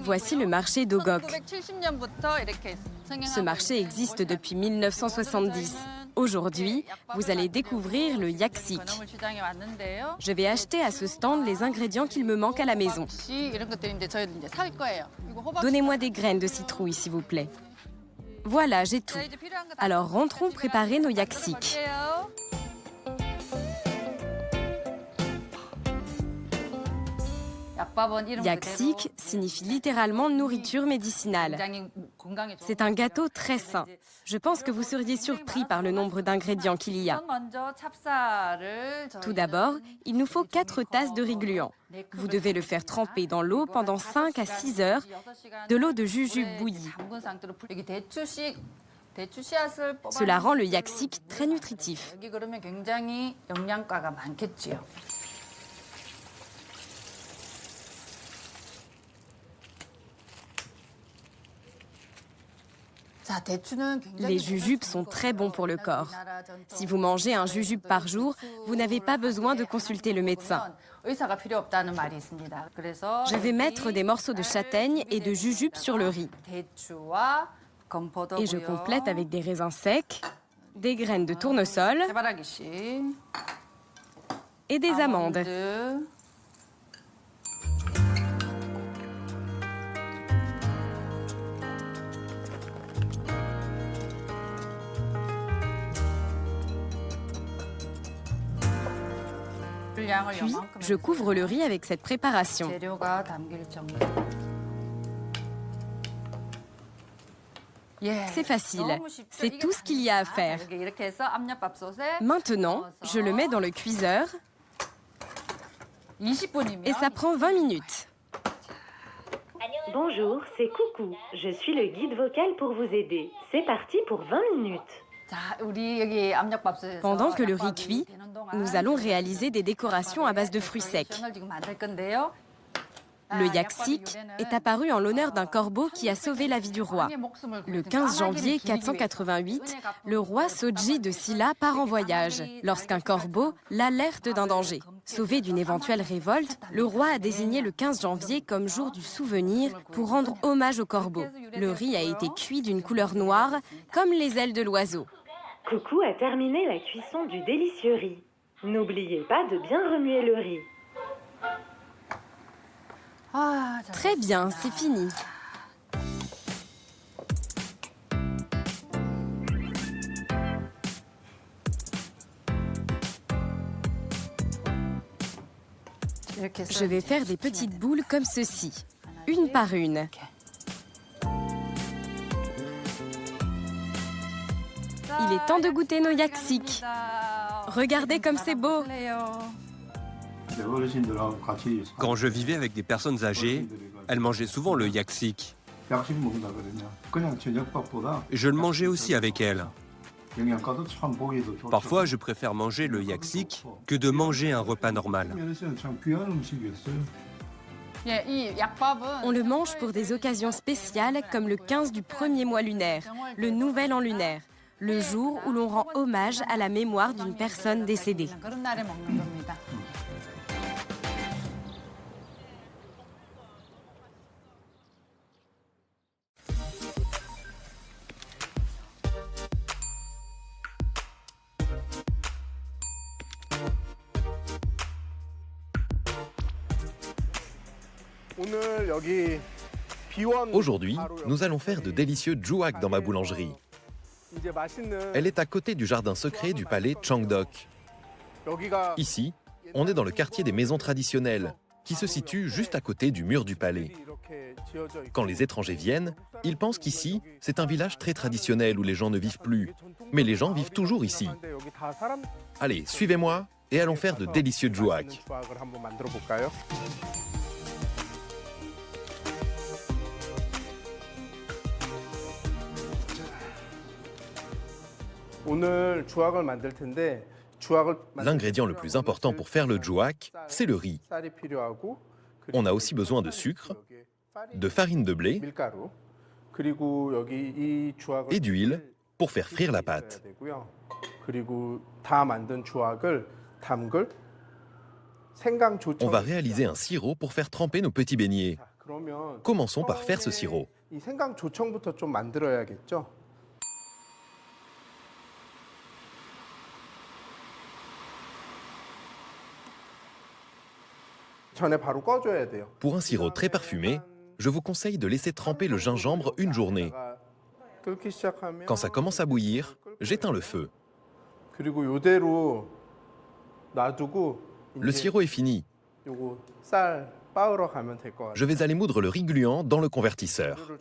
Voici le marché d'Ogok. Ce marché existe depuis 1970. Aujourd'hui, vous allez découvrir le yaksik. Je vais acheter à ce stand les ingrédients qu'il me manque à la maison. Donnez-moi des graines de citrouille, s'il vous plaît. Voilà, j'ai tout. Alors rentrons préparer nos yaksik. Yaksik signifie littéralement nourriture médicinale. C'est un gâteau très sain. Je pense que vous seriez surpris par le nombre d'ingrédients qu'il y a. Tout d'abord, il nous faut 4 tasses de riz gluant. Vous devez le faire tremper dans l'eau pendant 5 à 6 heures, de l'eau de jujube bouillie. Cela rend le yaksik très nutritif. Les jujubes sont très bons pour le corps. Si vous mangez un jujube par jour, vous n'avez pas besoin de consulter le médecin. Je vais mettre des morceaux de châtaigne et de jujube sur le riz. Et je complète avec des raisins secs, des graines de tournesol et des amandes. Puis, je couvre le riz avec cette préparation. C'est facile, c'est tout ce qu'il y a à faire. Maintenant, je le mets dans le cuiseur et ça prend 20 minutes. Bonjour, c'est Coucou. Je suis le guide vocal pour vous aider. C'est parti pour 20 minutes. Pendant que le riz cuit, nous allons réaliser des décorations à base de fruits secs. Le yaksik est apparu en l'honneur d'un corbeau qui a sauvé la vie du roi. Le 15 janvier 488, le roi Soji de Silla part en voyage, lorsqu'un corbeau l'alerte d'un danger. Sauvé d'une éventuelle révolte, le roi a désigné le 15 janvier comme jour du souvenir pour rendre hommage au corbeau. Le riz a été cuit d'une couleur noire, comme les ailes de l'oiseau. Coucou a terminé la cuisson du délicieux riz. N'oubliez pas de bien remuer le riz. Très bien, c'est fini. Je vais faire des petites boules comme ceci, une par une. Il est temps de goûter nos yaksik. Regardez comme c'est beau. Quand je vivais avec des personnes âgées, elles mangeaient souvent le yaksik. Je le mangeais aussi avec elles. Parfois, je préfère manger le yaksik que de manger un repas normal. On le mange pour des occasions spéciales comme le 15 du premier mois lunaire, le nouvel an lunaire, le jour où l'on rend hommage à la mémoire d'une personne décédée. Aujourd'hui, nous allons faire de délicieux juak dans ma boulangerie. Elle est à côté du jardin secret du palais Changdeok. Ici, on est dans le quartier des maisons traditionnelles, qui se situe juste à côté du mur du palais. Quand les étrangers viennent, ils pensent qu'ici, c'est un village très traditionnel où les gens ne vivent plus. Mais les gens vivent toujours ici. Allez, suivez-moi et allons faire de délicieux juak. L'ingrédient le plus important pour faire le juak, c'est le riz. On a aussi besoin de sucre, de farine de blé et d'huile pour faire frire la pâte. On va réaliser un sirop pour faire tremper nos petits beignets. Commençons par faire ce sirop. Pour un sirop très parfumé, je vous conseille de laisser tremper le gingembre une journée. Quand ça commence à bouillir, j'éteins le feu. Le sirop est fini. Je vais aller moudre le riz gluant dans le convertisseur.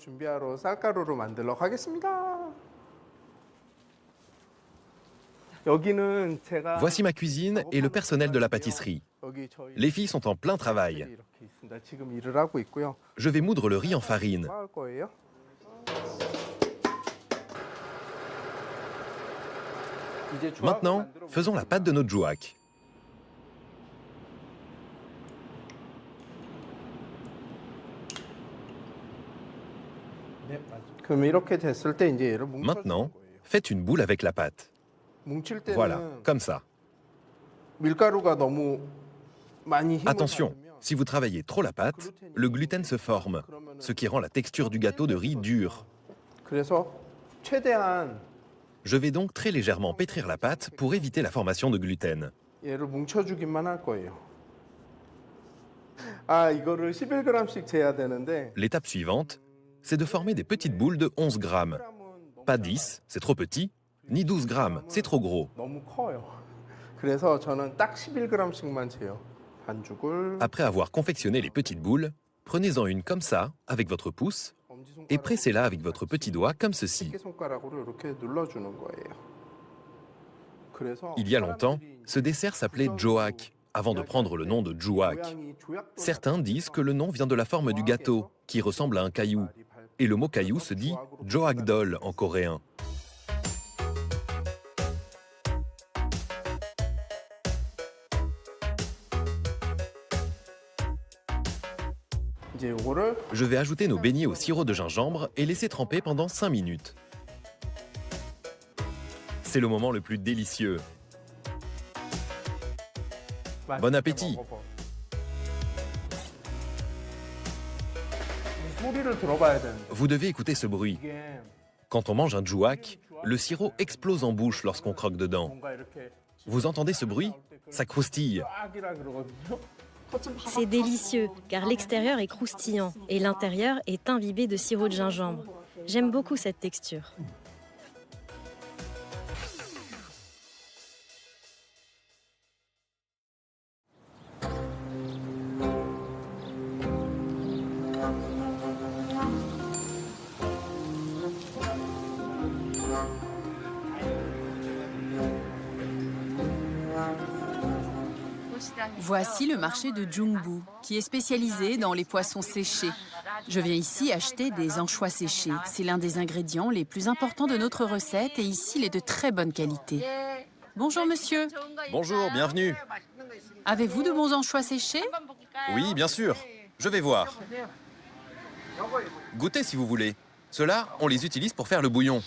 Voici ma cuisine et le personnel de la pâtisserie. Les filles sont en plein travail. Je vais moudre le riz en farine. Maintenant, faisons la pâte de notre jouak. Maintenant, faites une boule avec la pâte. Voilà, comme ça. Attention, si vous travaillez trop la pâte, le gluten se forme, ce qui rend la texture du gâteau de riz dure. Je vais donc très légèrement pétrir la pâte pour éviter la formation de gluten. L'étape suivante, c'est de former des petites boules de 11 grammes. Pas 10, c'est trop petit, ni 12 grammes, c'est trop gros. Après avoir confectionné les petites boules, prenez-en une comme ça, avec votre pouce, et pressez-la avec votre petit doigt comme ceci. Il y a longtemps, ce dessert s'appelait jouak, avant de prendre le nom de jouak. Certains disent que le nom vient de la forme du gâteau, qui ressemble à un caillou. Et le mot caillou se dit joakdol en coréen. Je vais ajouter nos beignets au sirop de gingembre et laisser tremper pendant 5 minutes. C'est le moment le plus délicieux. Bon appétit! Vous devez écouter ce bruit. Quand on mange un jouak, le sirop explose en bouche lorsqu'on croque dedans. Vous entendez ce bruit? Ça croustille. C'est délicieux, car l'extérieur est croustillant et l'intérieur est imbibé de sirop de gingembre. J'aime beaucoup cette texture. Voici le marché de Jungbu, qui est spécialisé dans les poissons séchés. Je viens ici acheter des anchois séchés. C'est l'un des ingrédients les plus importants de notre recette et ici, il est de très bonne qualité. Bonjour monsieur. Bonjour, bienvenue. Avez-vous de bons anchois séchés? Oui, bien sûr. Je vais voir. Goûtez si vous voulez. Ceux-là, on les utilise pour faire le bouillon.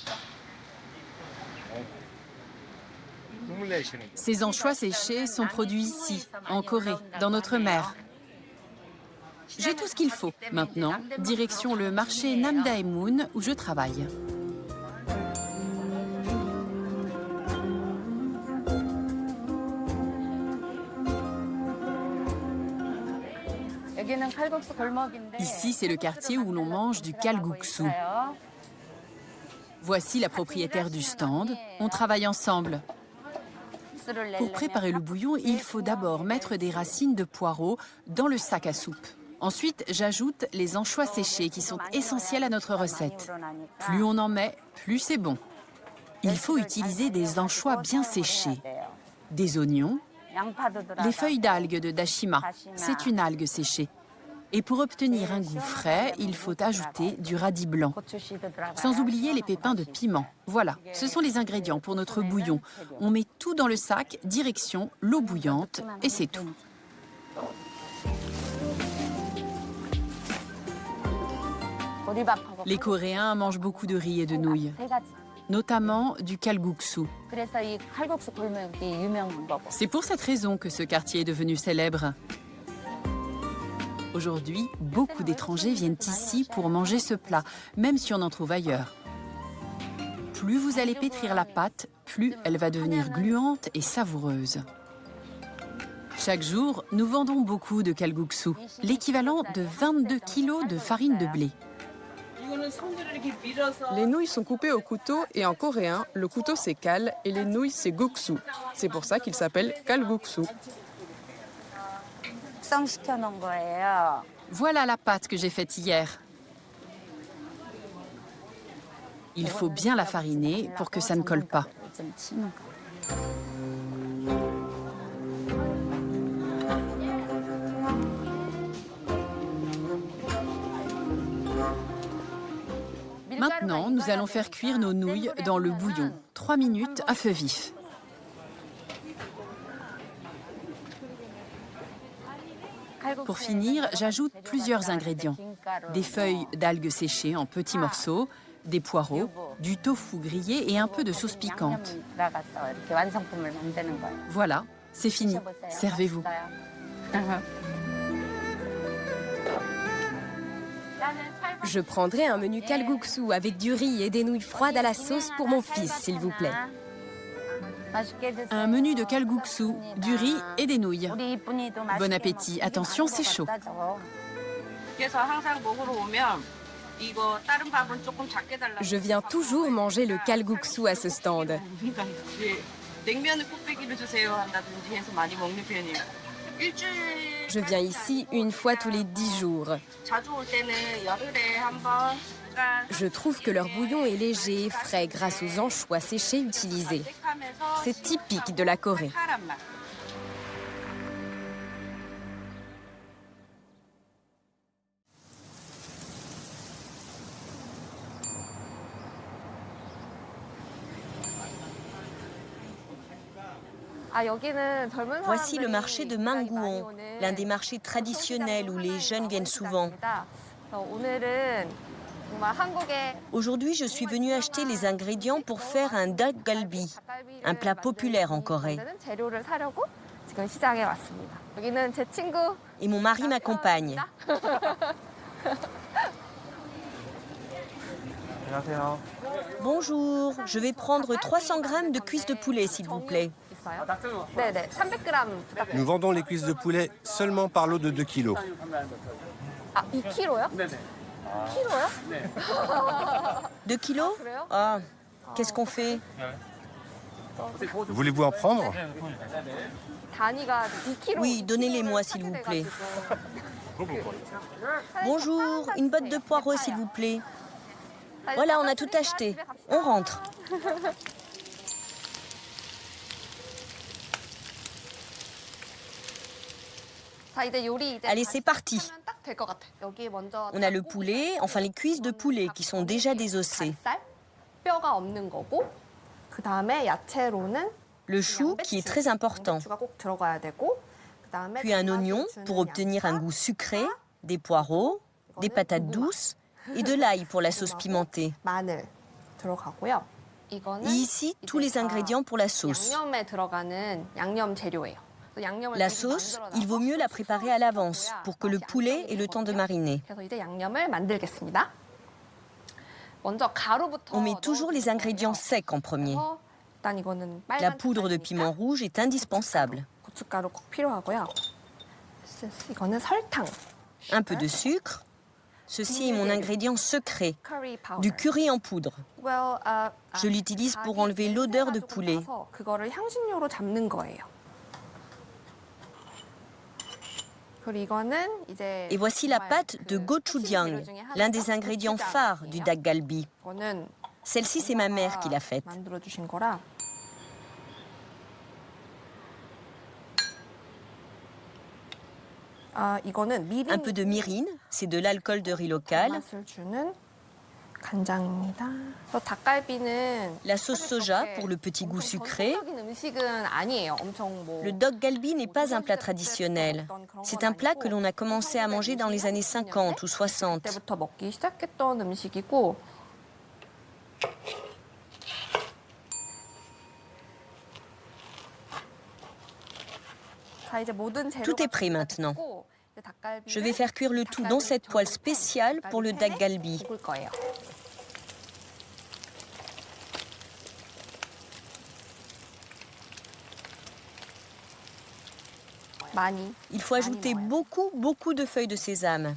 Ces anchois séchés sont produits ici, en Corée, dans notre mer. J'ai tout ce qu'il faut. Maintenant, direction le marché Namdaemun où je travaille. Ici, c'est le quartier où l'on mange du kalguksu. Voici la propriétaire du stand. On travaille ensemble. Pour préparer le bouillon, il faut d'abord mettre des racines de poireaux dans le sac à soupe. Ensuite, j'ajoute les anchois séchés qui sont essentiels à notre recette. Plus on en met, plus c'est bon. Il faut utiliser des anchois bien séchés, des oignons, les feuilles d'algues de dashima, c'est une algue séchée. Et pour obtenir un goût frais, il faut ajouter du radis blanc. Sans oublier les pépins de piment. Voilà, ce sont les ingrédients pour notre bouillon. On met tout dans le sac, direction l'eau bouillante, et c'est tout. Les Coréens mangent beaucoup de riz et de nouilles. notamment du kalguksu. C'est pour cette raison que ce quartier est devenu célèbre. Aujourd'hui, beaucoup d'étrangers viennent ici pour manger ce plat, même si on en trouve ailleurs. Plus vous allez pétrir la pâte, plus elle va devenir gluante et savoureuse. Chaque jour, nous vendons beaucoup de kalguksu, l'équivalent de 22 kilos de farine de blé. Les nouilles sont coupées au couteau et en coréen, le couteau c'est kal et les nouilles c'est guksu. C'est pour ça qu'il s'appelle kalguksu. Voilà la pâte que j'ai faite hier. Il faut bien la fariner pour que ça ne colle pas. Maintenant, nous allons faire cuire nos nouilles dans le bouillon. 3 minutes à feu vif. Pour finir, j'ajoute plusieurs ingrédients. Des feuilles d'algues séchées en petits morceaux, des poireaux, du tofu grillé et un peu de sauce piquante. Voilà, c'est fini. Servez-vous. Je prendrai un menu kalguksu avec du riz et des nouilles froides à la sauce pour mon fils, s'il vous plaît. Un menu de kalguksu, du riz et des nouilles. Bon appétit. Attention, c'est chaud. Je viens toujours manger le kalguksu à ce stand. Je viens ici une fois tous les 10 jours. Je trouve que leur bouillon est léger et frais grâce aux anchois séchés utilisés. C'est typique de la Corée. Voici le marché de Mangguon, l'un des marchés traditionnels où les jeunes viennent souvent. Aujourd'hui, je suis venue acheter les ingrédients pour faire un dak galbi, un plat populaire en Corée. Et mon mari m'accompagne. Bonjour, je vais prendre 300 grammes de cuisses de poulet, s'il vous plaît. Nous vendons les cuisses de poulet seulement par lot de 2 kilos. 2 kilos? Ah, qu'est-ce qu'on fait? Voulez-vous en prendre? Oui, donnez-les-moi, s'il vous plaît. Bonjour, une botte de poireaux, s'il vous plaît. Voilà, on a tout acheté. On rentre. Allez, c'est parti. On a le poulet, enfin les cuisses de poulet qui sont déjà désossées. Le chou qui est très important. Puis un oignon pour obtenir un goût sucré, des poireaux, des patates douces et de l'ail pour la sauce pimentée. Et ici, tous les ingrédients pour la sauce. La sauce, il vaut mieux la préparer à l'avance pour que le poulet ait le temps de mariner. On met toujours les ingrédients secs en premier. La poudre de piment rouge est indispensable. Un peu de sucre. Ceci est mon ingrédient secret, du curry en poudre. Je l'utilise pour enlever l'odeur de poulet. Et voici la pâte de gochujang, l'un des ingrédients phares du dak galbi. Celle-ci, c'est ma mère qui l'a faite. Un peu de mirin, c'est de l'alcool de riz local. La sauce soja pour le petit goût sucré. Le dak galbi n'est pas un plat traditionnel. C'est un plat que l'on a commencé à manger dans les années 50 ou 60. Tout est prêt maintenant. Je vais faire cuire le tout dans cette poêle spéciale pour le dak galbi. Il faut ajouter beaucoup de feuilles de sésame.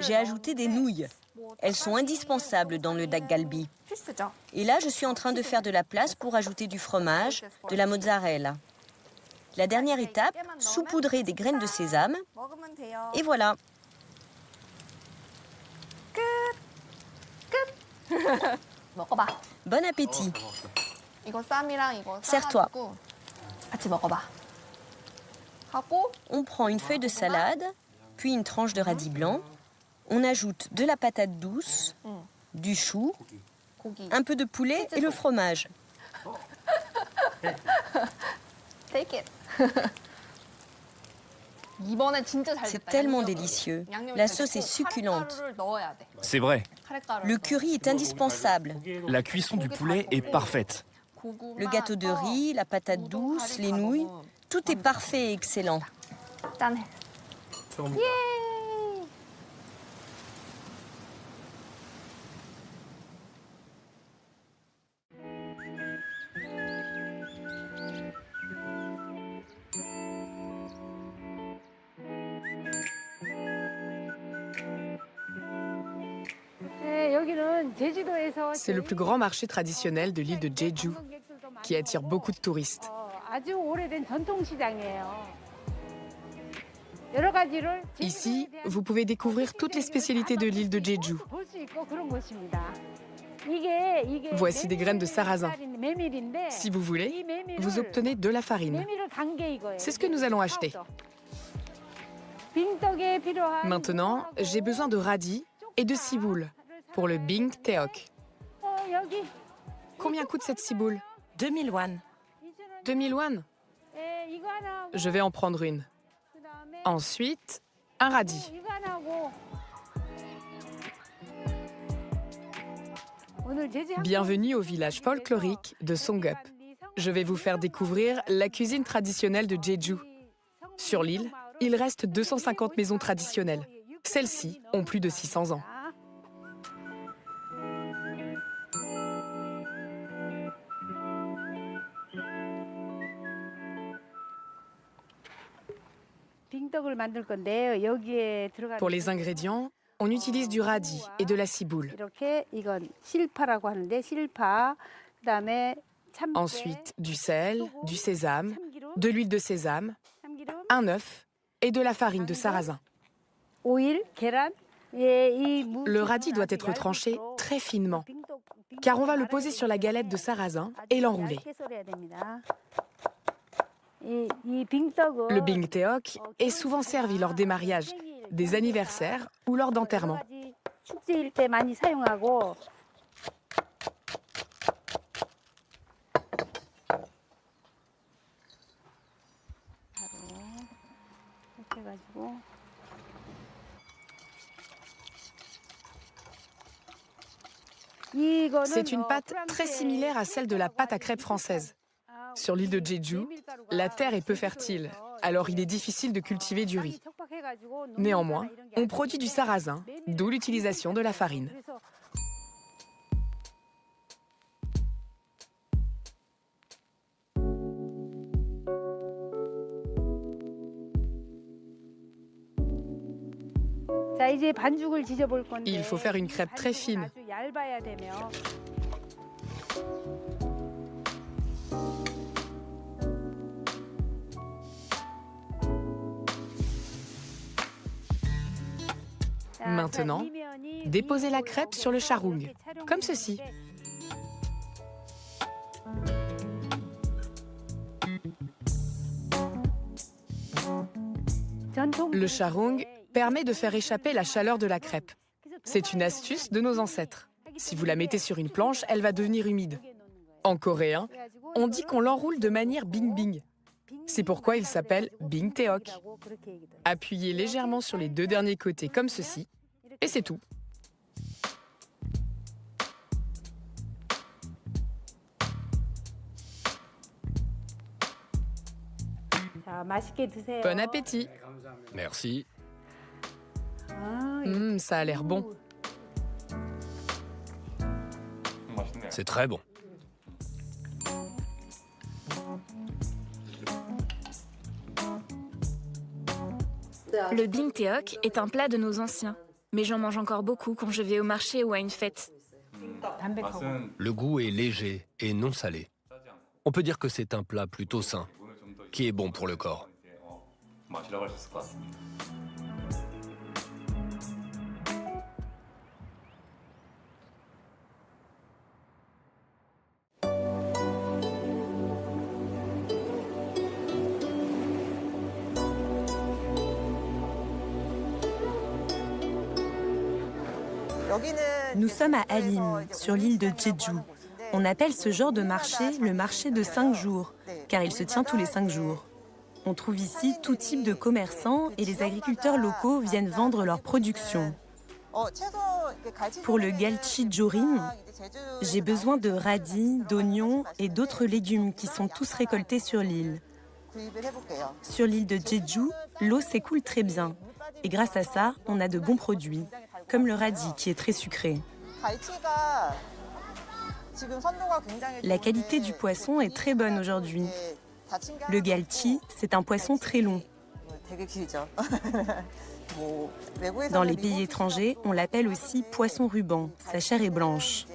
J'ai ajouté des nouilles. Elles sont indispensables dans le dak galbi. Et là, je suis en train de faire de la place pour ajouter du fromage, de la mozzarella. La dernière étape, saupoudrer des graines de sésame. Et voilà. Bon appétit. Sers-toi. On prend une feuille de salade, puis une tranche de radis blanc. On ajoute de la patate douce, du chou, un peu de poulet et le fromage. C'est tellement délicieux. La sauce est succulente. C'est vrai. Le curry est indispensable. La cuisson du poulet est parfaite. Le gâteau de riz, la patate douce, les nouilles, tout est parfait et excellent. C'est le plus grand marché traditionnel de l'île de Jeju, qui attire beaucoup de touristes. Ici, vous pouvez découvrir toutes les spécialités de l'île de Jeju. Voici des graines de sarrasin. Si vous voulez, vous obtenez de la farine. C'est ce que nous allons acheter. Maintenant, j'ai besoin de radis et de ciboule pour le bing teok. Combien coûte cette ciboule? 2000 won. 2000 won? Je vais en prendre une. Ensuite, un radis. Bienvenue au village folklorique de Songup. Je vais vous faire découvrir la cuisine traditionnelle de Jeju. Sur l'île, il reste 250 maisons traditionnelles. Celles-ci ont plus de 600 ans. Pour les ingrédients, on utilise du radis et de la ciboule. Ensuite, du sel, du sésame, de l'huile de sésame, un œuf et de la farine de sarrasin. Le radis doit être tranché très finement, car on va le poser sur la galette de sarrasin et l'enrouler. Le bing teok est souvent servi lors des mariages, des anniversaires ou lors d'enterrements. C'est une pâte très similaire à celle de la pâte à crêpes française. Sur l'île de Jeju, la terre est peu fertile, alors il est difficile de cultiver du riz. Néanmoins, on produit du sarrasin, d'où l'utilisation de la farine. Il faut faire une crêpe très fine. Maintenant, déposez la crêpe sur le charung, comme ceci. Le charung permet de faire échapper la chaleur de la crêpe. C'est une astuce de nos ancêtres. Si vous la mettez sur une planche, elle va devenir humide. En coréen, on dit qu'on l'enroule de manière bing-bing. C'est pourquoi il s'appelle bing teok. Appuyez légèrement sur les deux derniers côtés comme ceci, et c'est tout. Bon appétit. Merci. Ça a l'air bon. C'est très bon. Le bingteok est un plat de nos anciens, mais j'en mange encore beaucoup quand je vais au marché ou à une fête. Le goût est léger et non salé. On peut dire que c'est un plat plutôt sain, qui est bon pour le corps. Nous sommes à Alim, sur l'île de Jeju. On appelle ce genre de marché le marché de 5 jours, car il se tient tous les 5 jours. On trouve ici tout type de commerçants et les agriculteurs locaux viennent vendre leur production. Pour le galchi jorim, j'ai besoin de radis, d'oignons et d'autres légumes qui sont tous récoltés sur l'île. Sur l'île de Jeju, l'eau s'écoule très bien. Et grâce à ça, on a de bons produits, comme le radis qui est très sucré. La qualité du poisson est très bonne aujourd'hui. Le galchi, c'est un poisson très long. Dans les pays étrangers, on l'appelle aussi poisson ruban. Sa chair est blanche.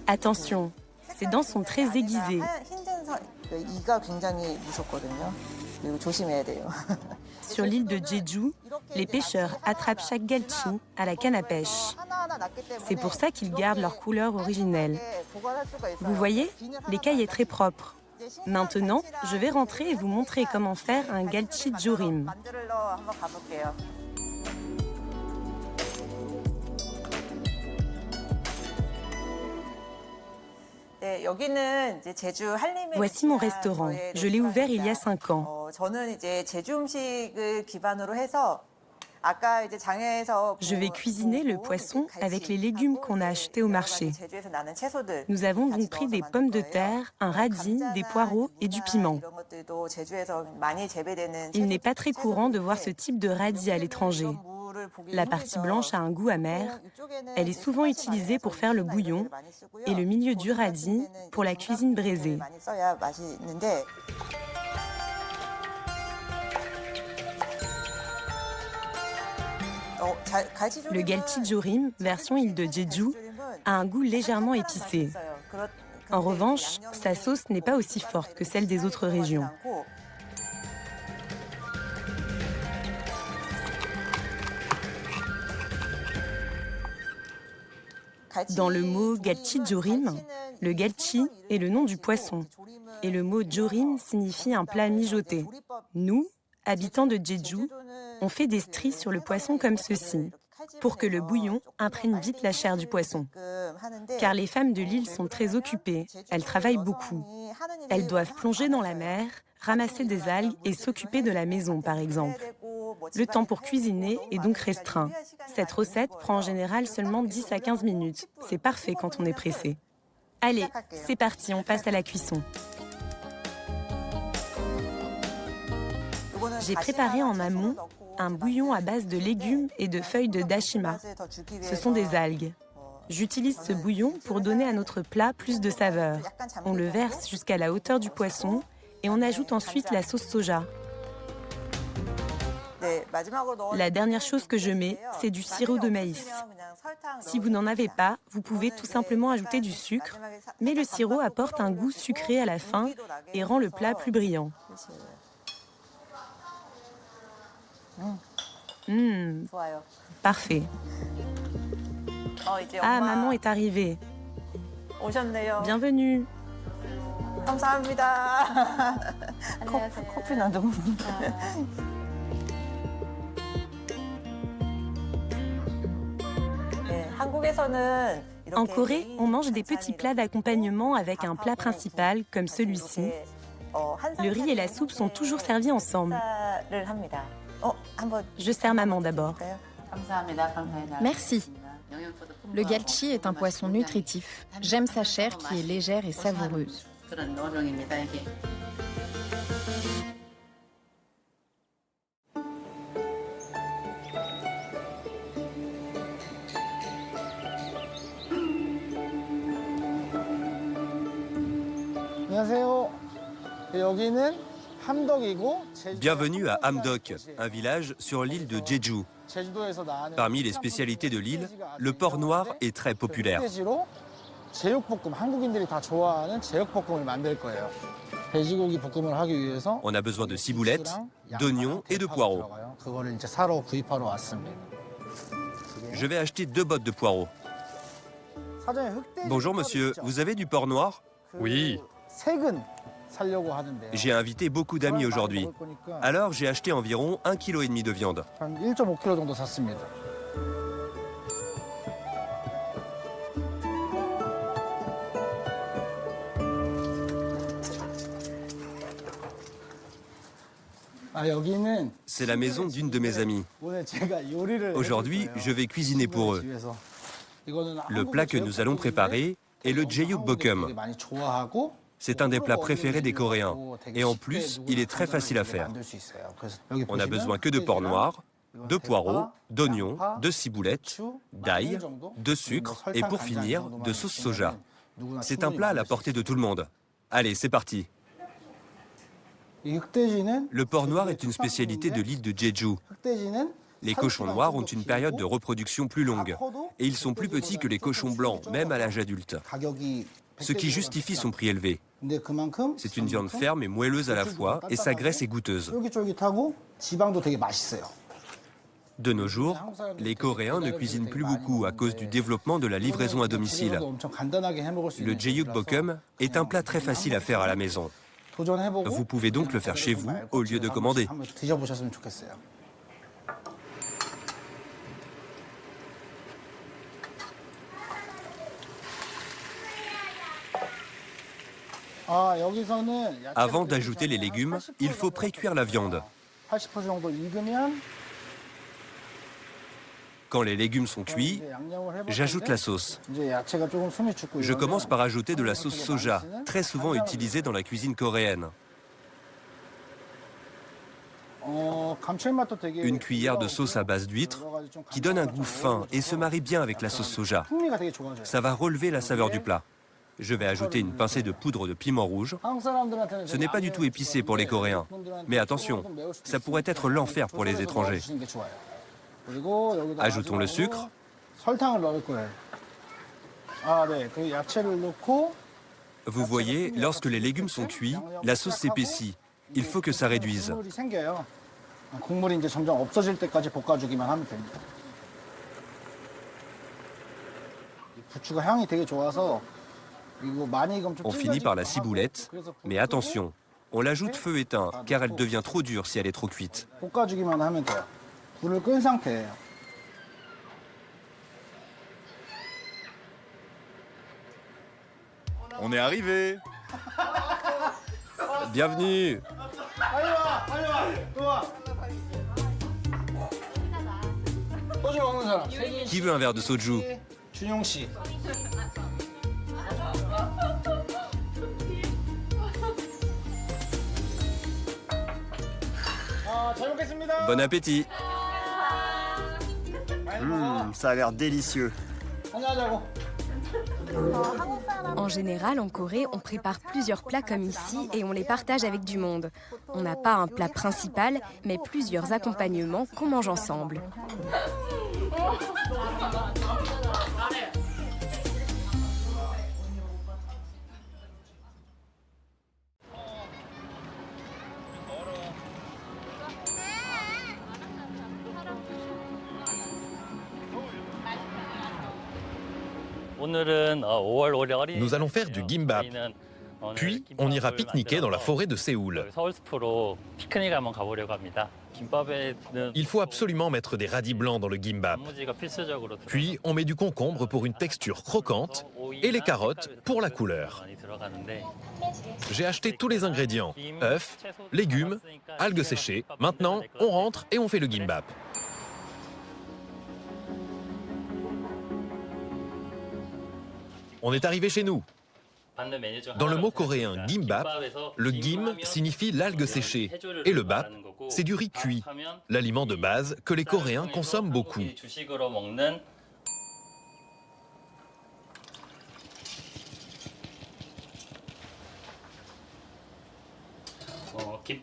Attention, ses dents sont très aiguisées. Sur l'île de Jeju, les pêcheurs attrapent chaque galchi à la canne à pêche. C'est pour ça qu'ils gardent leur couleur originelle. Vous voyez, l'écaille est très propre. Maintenant, je vais rentrer et vous montrer comment faire un galchi jorim. Voici mon restaurant. Je l'ai ouvert il y a 5 ans. Je vais cuisiner le poisson avec les légumes qu'on a achetés au marché. Nous avons donc pris des pommes de terre, un radis, des poireaux et du piment. Il n'est pas très courant de voir ce type de radis à l'étranger. La partie blanche a un goût amer. Elle est souvent utilisée pour faire le bouillon et le milieu du radis pour la cuisine braisée. Le galchi jorim, version île de Jeju, a un goût légèrement épicé. En revanche, sa sauce n'est pas aussi forte que celle des autres régions. Dans le mot galchi jorim, le galchi est le nom du poisson et le mot jorim signifie un plat mijoté. Nous, habitants de Jeju, on fait des stries sur le poisson comme ceci, pour que le bouillon imprègne vite la chair du poisson. Car les femmes de l'île sont très occupées, elles travaillent beaucoup. Elles doivent plonger dans la mer, ramasser des algues et s'occuper de la maison, par exemple. Le temps pour cuisiner est donc restreint. Cette recette prend en général seulement 10 à 15 minutes. C'est parfait quand on est pressé. Allez, c'est parti, on passe à la cuisson. J'ai préparé en amont un bouillon à base de légumes et de feuilles de dashima. Ce sont des algues. J'utilise ce bouillon pour donner à notre plat plus de saveur. On le verse jusqu'à la hauteur du poisson et on ajoute ensuite la sauce soja. La dernière chose que je mets, c'est du sirop de maïs. Si vous n'en avez pas, vous pouvez tout simplement ajouter du sucre, mais le sirop apporte un goût sucré à la fin et rend le plat plus brillant. Parfait. Ah, maman est arrivée. Bienvenue. En Corée, on mange des petits plats d'accompagnement avec un plat principal, comme celui-ci. Le riz et la soupe sont toujours servis ensemble. Je sers maman d'abord. Merci. Le galchi est un poisson nutritif. J'aime sa chair qui est légère et savoureuse. Bienvenue à Hamdok, un village sur l'île de Jeju. Parmi les spécialités de l'île, le porc noir est très populaire. On a besoin de ciboulettes, d'oignons et de poireaux. Je vais acheter 2 bottes de poireaux. Bonjour monsieur, vous avez du porc noir? Oui. J'ai invité beaucoup d'amis aujourd'hui. Alors j'ai acheté environ 1,5 kg de viande. C'est la maison d'une de mes amies. Aujourd'hui, je vais cuisiner pour eux. Le plat que nous allons préparer est le jeokbokkeum. C'est un des plats préférés des Coréens. Et en plus, il est très facile à faire. On n'a besoin que de porc noir, de poireaux, d'oignons, de ciboulettes, d'ail, de sucre et pour finir, de sauce soja. C'est un plat à la portée de tout le monde. Allez, c'est parti. Le porc noir est une spécialité de l'île de Jeju. Les cochons noirs ont une période de reproduction plus longue et ils sont plus petits que les cochons blancs, même à l'âge adulte. Ce qui justifie son prix élevé. C'est une viande ferme et moelleuse à la fois et sa graisse est goûteuse. De nos jours, les Coréens ne cuisinent plus beaucoup à cause du développement de la livraison à domicile. Le jeokbokkeum est un plat très facile à faire à la maison. Vous pouvez donc le faire chez vous au lieu de commander. Avant d'ajouter les légumes, il faut pré-cuire la viande. Quand les légumes sont cuits, j'ajoute la sauce. Je commence par ajouter de la sauce soja, très souvent utilisée dans la cuisine coréenne. Une cuillère de sauce à base d'huître qui donne un goût fin et se marie bien avec la sauce soja. Ça va relever la saveur du plat. Je vais ajouter une pincée de poudre de piment rouge. Ce n'est pas du tout épicé pour les Coréens. Mais attention, ça pourrait être l'enfer pour les étrangers. Ajoutons le sucre. Vous voyez, lorsque les légumes sont cuits, la sauce s'épaissit. Il faut que ça réduise. On finit par la ciboulette, mais attention, on l'ajoute feu éteint car elle devient trop dure si elle est trop cuite. On est arrivé. Bienvenue. Qui veut un verre de soju? Bon appétit. Ça a l'air délicieux. En général, en Corée, on prépare plusieurs plats comme ici et on les partage avec du monde. On n'a pas un plat principal, mais plusieurs accompagnements qu'on mange ensemble. Nous allons faire du gimbap. Puis, on ira pique-niquer dans la forêt de Séoul. Il faut absolument mettre des radis blancs dans le gimbap. Puis, on met du concombre pour une texture croquante et les carottes pour la couleur. J'ai acheté tous les ingrédients, œufs, légumes, algues séchées. Maintenant, on rentre et on fait le gimbap. On est arrivé chez nous. Dans le mot coréen gimbap, le gim signifie l'algue séchée et le bap, c'est du riz cuit, l'aliment de base que les Coréens consomment beaucoup.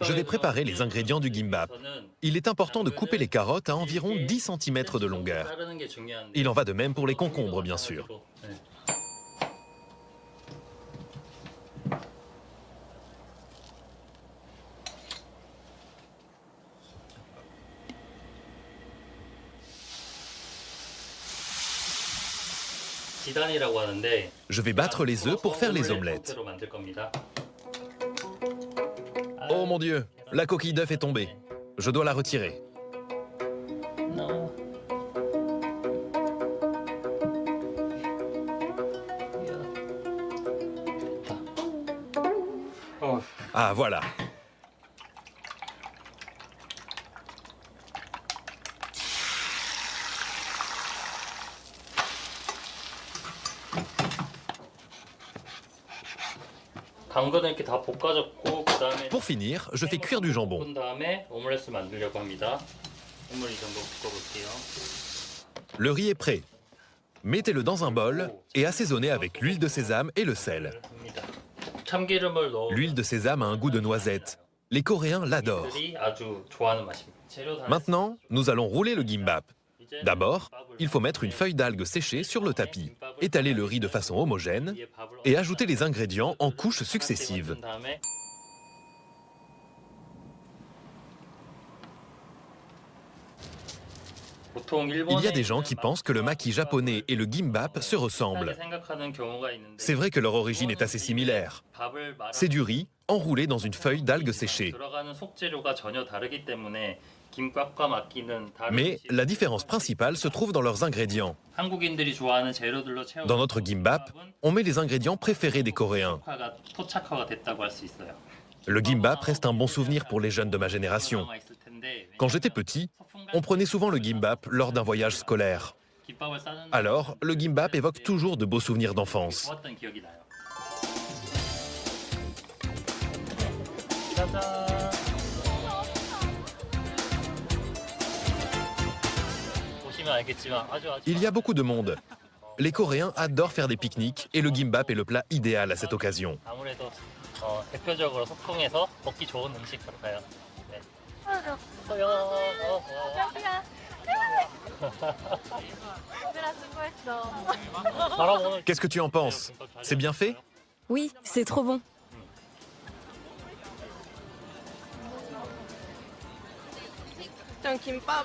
Je vais préparer les ingrédients du gimbap. Il est important de couper les carottes à environ 10 cm de longueur. Il en va de même pour les concombres, bien sûr. Je vais battre les œufs pour faire les omelettes. Oh mon Dieu, la coquille d'œuf est tombée. Je dois la retirer. Ah, voilà. Pour finir, je fais cuire du jambon. Le riz est prêt. Mettez-le dans un bol et assaisonnez avec l'huile de sésame et le sel. L'huile de sésame a un goût de noisette. Les Coréens l'adorent. Maintenant, nous allons rouler le gimbap. D'abord, il faut mettre une feuille d'algue séchée sur le tapis, étaler le riz de façon homogène et ajouter les ingrédients en couches successives. Il y a des gens qui pensent que le maki japonais et le gimbap se ressemblent. C'est vrai que leur origine est assez similaire. C'est du riz enroulé dans une feuille d'algue séchée. Mais la différence principale se trouve dans leurs ingrédients. Dans notre gimbap, on met les ingrédients préférés des Coréens. Le gimbap reste un bon souvenir pour les jeunes de ma génération. Quand j'étais petit, on prenait souvent le gimbap lors d'un voyage scolaire. Alors, le gimbap évoque toujours de beaux souvenirs d'enfance. Il y a beaucoup de monde. Les Coréens adorent faire des pique-niques et le gimbap est le plat idéal à cette occasion. Qu'est-ce que tu en penses? C'est bien fait? Oui, c'est trop bon.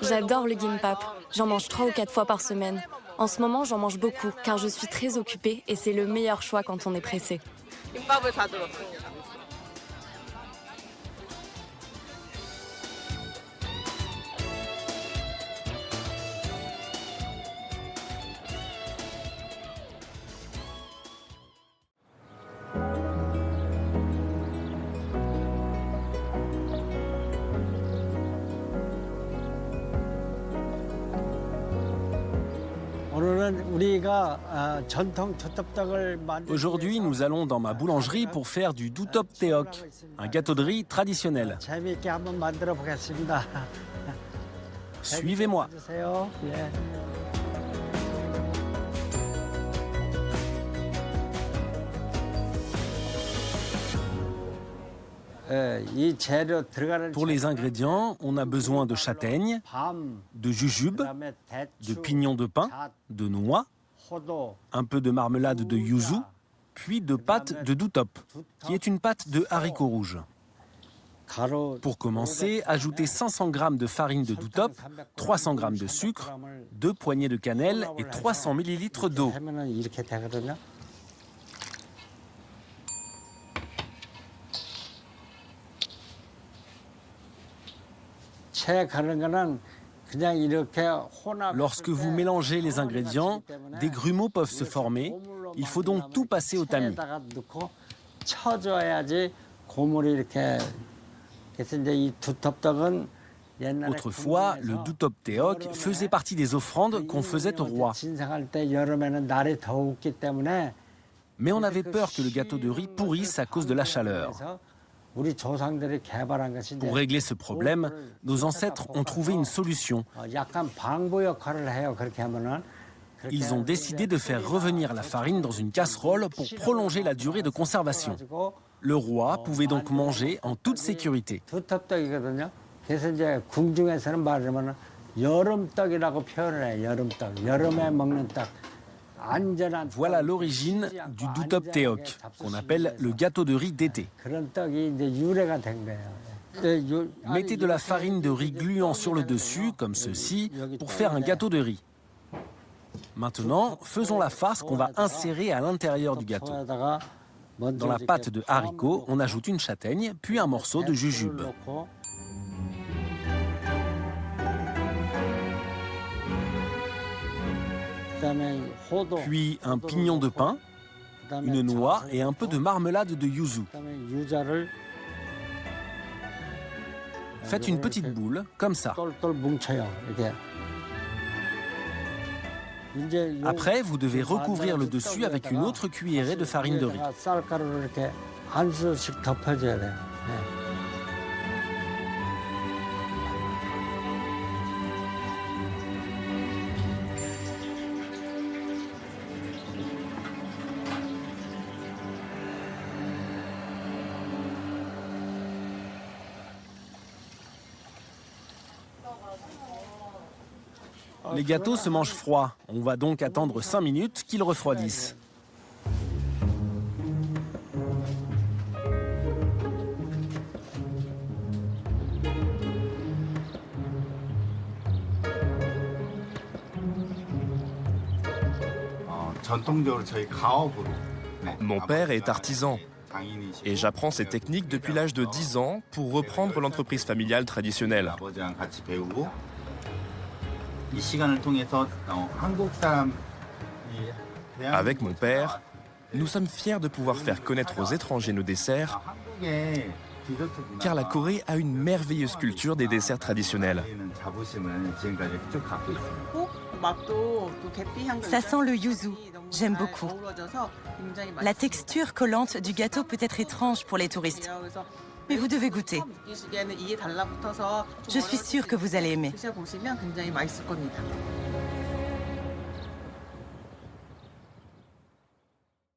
J'adore le gimbap. J'en mange 3 ou 4 fois par semaine. En ce moment, j'en mange beaucoup car je suis très occupée et c'est le meilleur choix quand on est pressé. Aujourd'hui, nous allons dans ma boulangerie pour faire du Dutop Teok, un gâteau de riz traditionnel. Suivez-moi. Pour les ingrédients, on a besoin de châtaignes, de jujubes, de pignons de pin, de noix, un peu de marmelade de yuzu, puis de pâte de dutop, qui est une pâte de haricots rouges. Pour commencer, ajoutez 500 g de farine de dutop, 300 g de sucre, 2 poignées de cannelle et 300 ml d'eau. Lorsque vous mélangez les ingrédients, des grumeaux peuvent se former. Il faut donc tout passer au tamis. Autrefois, le Dutop Teok faisait partie des offrandes qu'on faisait au roi. Mais on avait peur que le gâteau de riz pourrisse à cause de la chaleur. Pour régler ce problème, nos ancêtres ont trouvé une solution. Ils ont décidé de faire revenir la farine dans une casserole pour prolonger la durée de conservation. Le roi pouvait donc manger en toute sécurité. Voilà l'origine du Dutop Teok, qu'on appelle le gâteau de riz d'été. Mettez de la farine de riz gluant sur le dessus, comme ceci, pour faire un gâteau de riz. Maintenant, faisons la farce qu'on va insérer à l'intérieur du gâteau. Dans la pâte de haricots, on ajoute une châtaigne, puis un morceau de jujube. Puis un pignon de pain, une noix et un peu de marmelade de yuzu. Faites une petite boule, comme ça. Après, vous devez recouvrir le dessus avec une autre cuillerée de farine de riz. Les gâteaux se mangent froids. On va donc attendre 5 minutes qu'ils refroidissent. Mon père est artisan et j'apprends ces techniques depuis l'âge de 10 ans pour reprendre l'entreprise familiale traditionnelle. Avec mon père, nous sommes fiers de pouvoir faire connaître aux étrangers nos desserts, car la Corée a une merveilleuse culture des desserts traditionnels. Ça sent le yuzu. J'aime beaucoup. La texture collante du gâteau peut être étrange pour les touristes. Mais vous devez goûter. Je suis sûre que vous allez aimer.